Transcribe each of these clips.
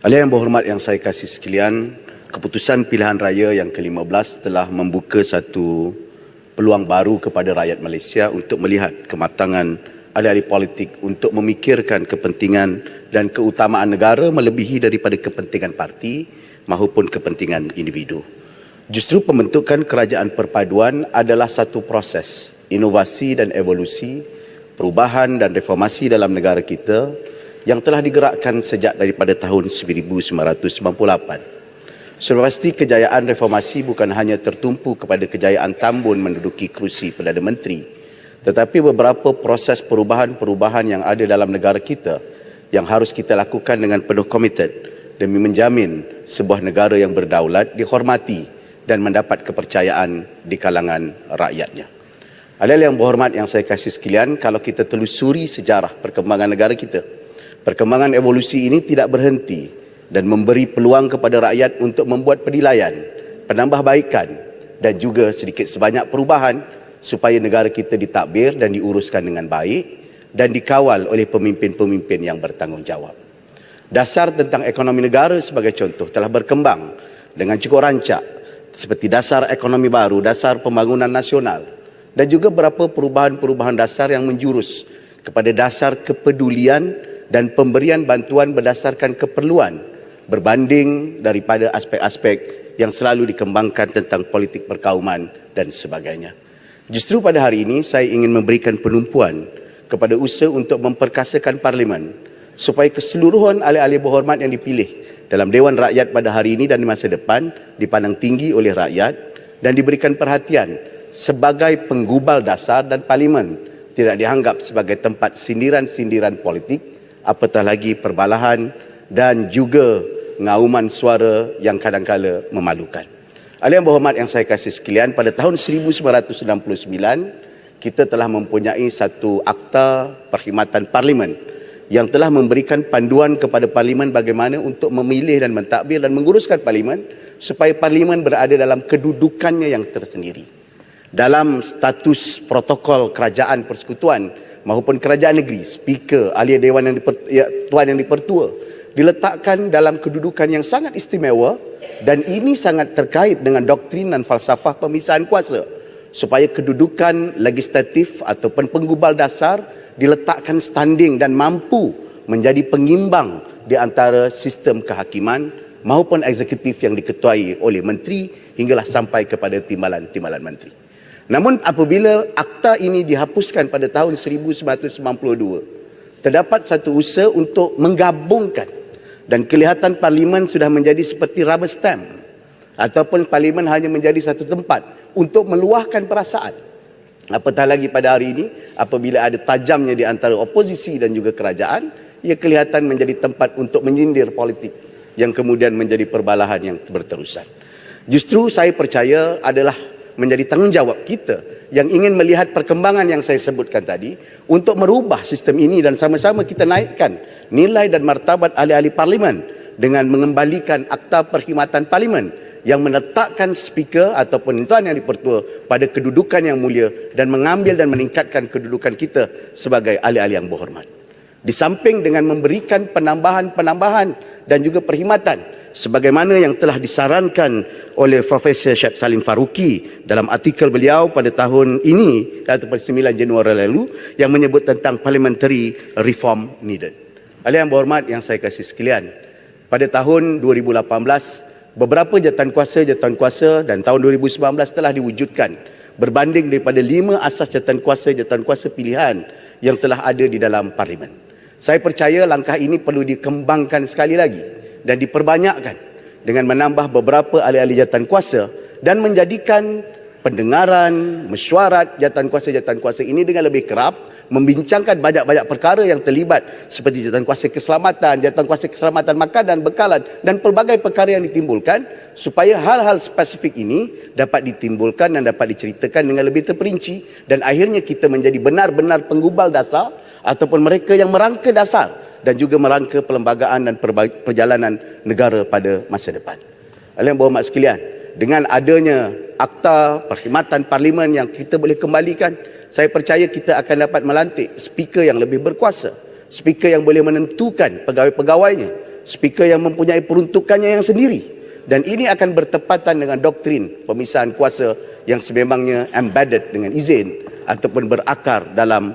Ahli yang berhormat yang saya kasih sekalian, keputusan pilihan raya yang ke-15 telah membuka satu peluang baru kepada rakyat Malaysia untuk melihat kematangan ahli-ahli politik untuk memikirkan kepentingan dan keutamaan negara melebihi daripada kepentingan parti maupun kepentingan individu. Justru pembentukan kerajaan perpaduan adalah satu proses inovasi dan evolusi, perubahan dan reformasi dalam negara kita yang telah digerakkan sejak daripada tahun 1998. Sudah pasti kejayaan reformasi bukan hanya tertumpu kepada kejayaan Tambun menduduki kerusi Perdana Menteri, tetapi beberapa proses perubahan-perubahan yang ada dalam negara kita yang harus kita lakukan dengan penuh komited demi menjamin sebuah negara yang berdaulat dihormati dan mendapat kepercayaan di kalangan rakyatnya. Ahli yang berhormat yang saya kasih sekalian, kalau kita telusuri sejarah perkembangan negara kita, perkembangan evolusi ini tidak berhenti dan memberi peluang kepada rakyat untuk membuat penilaian, penambahbaikan dan juga sedikit sebanyak perubahan supaya negara kita ditadbir dan diuruskan dengan baik dan dikawal oleh pemimpin-pemimpin yang bertanggungjawab. Dasar tentang ekonomi negara sebagai contoh telah berkembang dengan cukup rancak seperti dasar ekonomi baru, dasar pembangunan nasional dan juga beberapa perubahan-perubahan dasar yang menjurus kepada dasar kepedulian dan pemberian bantuan berdasarkan keperluan berbanding daripada aspek-aspek yang selalu dikembangkan tentang politik perkauman dan sebagainya. Justru pada hari ini saya ingin memberikan penumpuan kepada usaha untuk memperkasakan Parlimen supaya keseluruhan ahli-ahli berhormat yang dipilih dalam Dewan Rakyat pada hari ini dan di masa depan dipandang tinggi oleh rakyat dan diberikan perhatian sebagai penggubal dasar, dan Parlimen tidak dianggap sebagai tempat sindiran-sindiran politik, apatah lagi perbalahan dan juga ngauman suara yang kadang-kala memalukan. Ahli yang berhormat yang saya kasih sekalian, pada tahun 1969 kita telah mempunyai satu Akta Perkhidmatan Parlimen yang telah memberikan panduan kepada Parlimen bagaimana untuk memilih dan mentadbir dan menguruskan Parlimen supaya Parlimen berada dalam kedudukannya yang tersendiri. Dalam status protokol kerajaan persekutuan maupun kerajaan negeri, speaker, ahli dewan tuan yang dipertua diletakkan dalam kedudukan yang sangat istimewa, dan ini sangat terkait dengan doktrin dan falsafah pemisahan kuasa supaya kedudukan legislatif ataupun penggubal dasar diletakkan standing dan mampu menjadi pengimbang di antara sistem kehakiman maupun eksekutif yang diketuai oleh menteri hinggalah sampai kepada timbalan-timbalan menteri. Namun apabila akta ini dihapuskan pada tahun 1992, terdapat satu usaha untuk menggabungkan dan kelihatan Parlimen sudah menjadi seperti rubber stamp ataupun Parlimen hanya menjadi satu tempat untuk meluahkan perasaan. Apatah lagi pada hari ini apabila ada tajamnya di antara oposisi dan juga kerajaan, ia kelihatan menjadi tempat untuk menyindir politik yang kemudian menjadi perbalahan yang berterusan. Justru saya percaya adalah menjadi tanggungjawab kita yang ingin melihat perkembangan yang saya sebutkan tadi untuk merubah sistem ini dan sama-sama kita naikkan nilai dan martabat ahli-ahli Parlimen dengan mengembalikan Akta Perkhidmatan Parlimen yang meletakkan speaker ataupun tuan yang dipertua pada kedudukan yang mulia dan mengambil dan meningkatkan kedudukan kita sebagai ahli-ahli yang berhormat. Di samping dengan memberikan penambahan-penambahan dan juga perkhidmatan sebagaimana yang telah disarankan oleh Profesor Syed Salim Faruqi dalam artikel beliau pada tahun ini atau pada 9 Januari lalu yang menyebut tentang parliamentary reform needed. Ahli yang berhormat yang saya kasih sekalian, pada tahun 2018 beberapa jawatan kuasa dan tahun 2019 telah diwujudkan berbanding daripada 5 asas jawatan kuasa pilihan yang telah ada di dalam Parlimen. Saya percaya langkah ini perlu dikembangkan sekali lagi dan diperbanyakkan dengan menambah beberapa ahli-ahli jawatan kuasa dan menjadikan pendengaran, mesyuarat jawatan kuasa ini dengan lebih kerap, membincangkan banyak-banyak perkara yang terlibat seperti jawatan kuasa keselamatan makanan, bekalan dan pelbagai perkara yang ditimbulkan supaya hal-hal spesifik ini dapat ditimbulkan dan dapat diceritakan dengan lebih terperinci dan akhirnya kita menjadi benar-benar penggubal dasar ataupun mereka yang merangka dasar dan juga merangka perlembagaan dan perjalanan negara pada masa depan. Ahli yang berhormat sekalian, dengan adanya Akta Perkhidmatan Parlimen yang kita boleh kembalikan, saya percaya kita akan dapat melantik speaker yang lebih berkuasa, speaker yang boleh menentukan pegawai-pegawainya speaker yang mempunyai peruntukannya yang sendiri, dan ini akan bertepatan dengan doktrin pemisahan kuasa yang sememangnya embedded dengan izin ataupun berakar dalam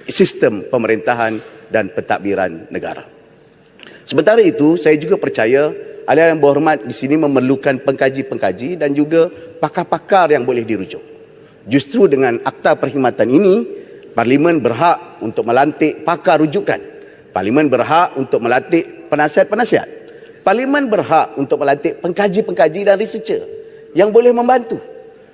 sistem pemerintahan dan pentadbiran negara. Sementara itu, saya juga percaya ahli yang berhormat di sini memerlukan pengkaji-pengkaji dan juga pakar-pakar yang boleh dirujuk. Justru dengan Akta Perkhidmatan ini, Parlimen berhak untuk melantik pakar rujukan. Parlimen berhak untuk melantik penasihat-penasihat. Parlimen berhak untuk melantik pengkaji-pengkaji dan researcher yang boleh membantu.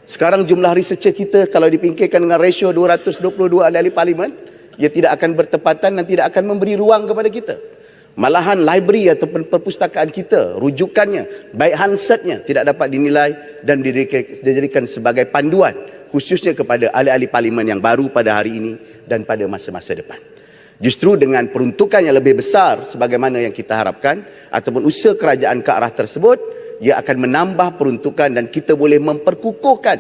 Sekarang jumlah researcher kita kalau dipingkirkan dengan rasio 222 ahli Parlimen, ia tidak akan bertepatan dan tidak akan memberi ruang kepada kita. Malahan library ataupun perpustakaan kita, rujukannya, baik handsetnya tidak dapat dinilai dan dijadikan sebagai panduan khususnya kepada ahli-ahli Parlimen yang baru pada hari ini dan pada masa-masa depan. Justru dengan peruntukan yang lebih besar sebagaimana yang kita harapkan ataupun usaha kerajaan ke arah tersebut, ia akan menambah peruntukan dan kita boleh memperkukuhkan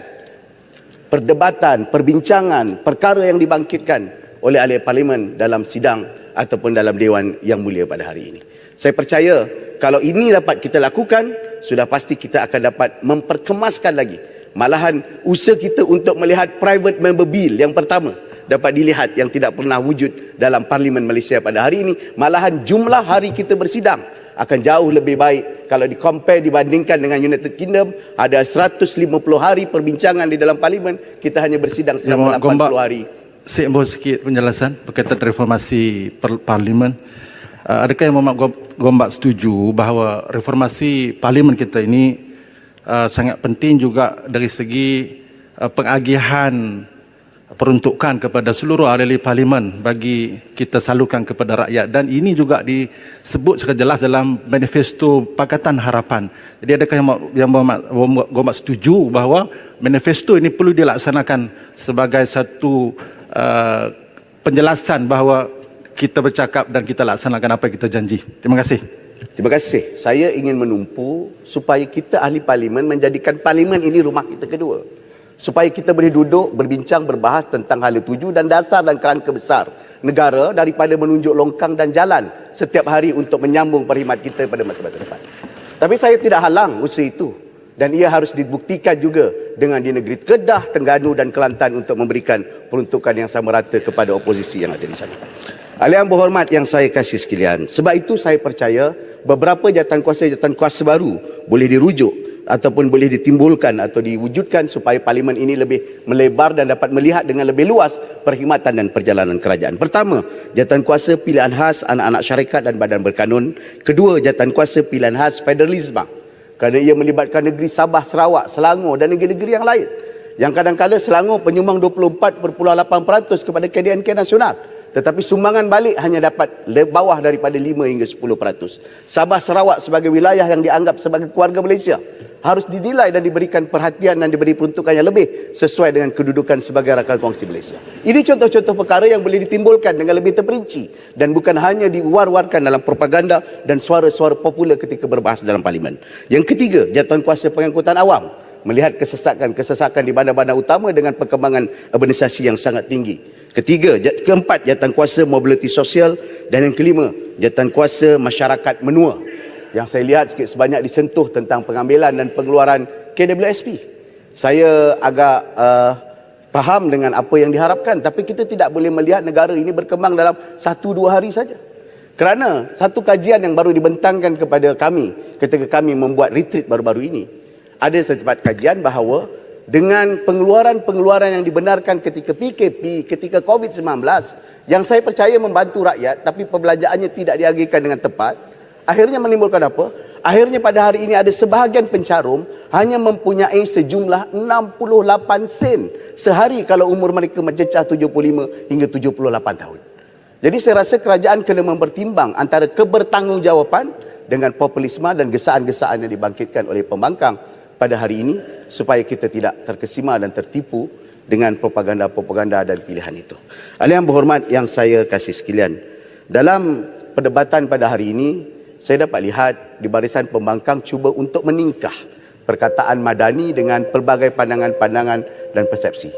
perdebatan, perbincangan, perkara yang dibangkitkan oleh ahli Parlimen dalam sidang ataupun dalam Dewan Yang Mulia pada hari ini. Saya percaya kalau ini dapat kita lakukan, sudah pasti kita akan dapat memperkemaskan lagi. Malahan usaha kita untuk melihat private member bill yang pertama dapat dilihat yang tidak pernah wujud dalam Parlimen Malaysia pada hari ini. Malahan jumlah hari kita bersidang akan jauh lebih baik kalau dibandingkan dengan United Kingdom. Ada 150 hari perbincangan di dalam Parlimen, kita hanya bersidang selama 80 hari. Saya mau sikit penjelasan berkaitan reformasi Parlimen. Adakah yang Muhammad Gombak setuju bahawa reformasi Parlimen kita ini sangat penting juga dari segi pengagihan peruntukan kepada seluruh ahli Parlimen bagi kita salurkan kepada rakyat, dan ini juga disebut secara jelas dalam manifesto Pakatan Harapan. Jadi adakah yang Gombak setuju bahawa manifesto ini perlu dilaksanakan sebagai satu penjelasan bahawa kita bercakap dan kita laksanakan apa yang kita janji? Terima kasih. Terima kasih. Saya ingin menumpu supaya kita ahli Parlimen menjadikan Parlimen ini rumah kita kedua. Supaya kita boleh duduk, berbincang, berbahas tentang hal tuju dan dasar dan kerangka besar negara daripada menunjuk longkang dan jalan setiap hari untuk menyambung perkhidmat kita pada masa-masa depan. Tapi saya tidak halang usaha itu. Dan ia harus dibuktikan juga dengan di negeri Kedah, Terengganu dan Kelantan untuk memberikan peruntukan yang sama rata kepada oposisi yang ada di sana. Ahli yang berhormat yang saya kasih sekalian, sebab itu saya percaya beberapa jawatan kuasa baru boleh dirujuk ataupun boleh ditimbulkan atau diwujudkan supaya Parlimen ini lebih melebar dan dapat melihat dengan lebih luas perkhidmatan dan perjalanan kerajaan. Pertama, jawatan kuasa pilihan khas anak-anak syarikat dan badan berkanun. Kedua, jawatan kuasa pilihan khas federalisme, kerana ia melibatkan negeri Sabah, Sarawak, Selangor dan negeri-negeri yang lain. Yang kadang-kadang Selangor penyumbang 24.8% kepada KDNK nasional. Tetapi sumbangan balik hanya dapat bawah daripada 5 hingga 10%. Sabah, Sarawak sebagai wilayah yang dianggap sebagai keluarga Malaysia harus dinilai dan diberikan perhatian dan diberi peruntukan yang lebih sesuai dengan kedudukan sebagai rakan kongsi Malaysia. Ini contoh-contoh perkara yang boleh ditimbulkan dengan lebih terperinci dan bukan hanya diwar-warkan dalam propaganda dan suara-suara popular ketika berbahas dalam Parlimen. Yang ketiga, jawatan kuasa pengangkutan awam melihat kesesakan di bandar-bandar utama dengan perkembangan urbanisasi yang sangat tinggi. Keempat, jawatan kuasa mobiliti sosial, dan yang kelima, jawatan kuasa masyarakat menua yang saya lihat sikit sebanyak disentuh tentang pengambilan dan pengeluaran KWSP. Saya agak faham dengan apa yang diharapkan, tapi kita tidak boleh melihat negara ini berkembang dalam 1-2 hari saja. Kerana satu kajian yang baru dibentangkan kepada kami ketika kami membuat retreat baru-baru ini, ada satu kajian bahawa dengan pengeluaran-pengeluaran yang dibenarkan ketika PKP, ketika COVID-19, yang saya percaya membantu rakyat, tapi perbelanjaannya tidak diagihkan dengan tepat, akhirnya menimbulkan apa? Akhirnya pada hari ini ada sebahagian pencarum hanya mempunyai sejumlah 68 sen sehari kalau umur mereka mencecah 75 hingga 78 tahun. Jadi saya rasa kerajaan kena mempertimbang antara kebertanggungjawaban dengan populisme dan gesaan-gesaan yang dibangkitkan oleh pembangkang pada hari ini, supaya kita tidak terkesima dan tertipu dengan propaganda-propaganda dan pilihan itu. Ahli yang berhormat yang saya kasih sekalian, dalam perdebatan pada hari ini, saya dapat lihat di barisan pembangkang cuba untuk meningkah perkataan madani dengan pelbagai pandangan-pandangan dan persepsi.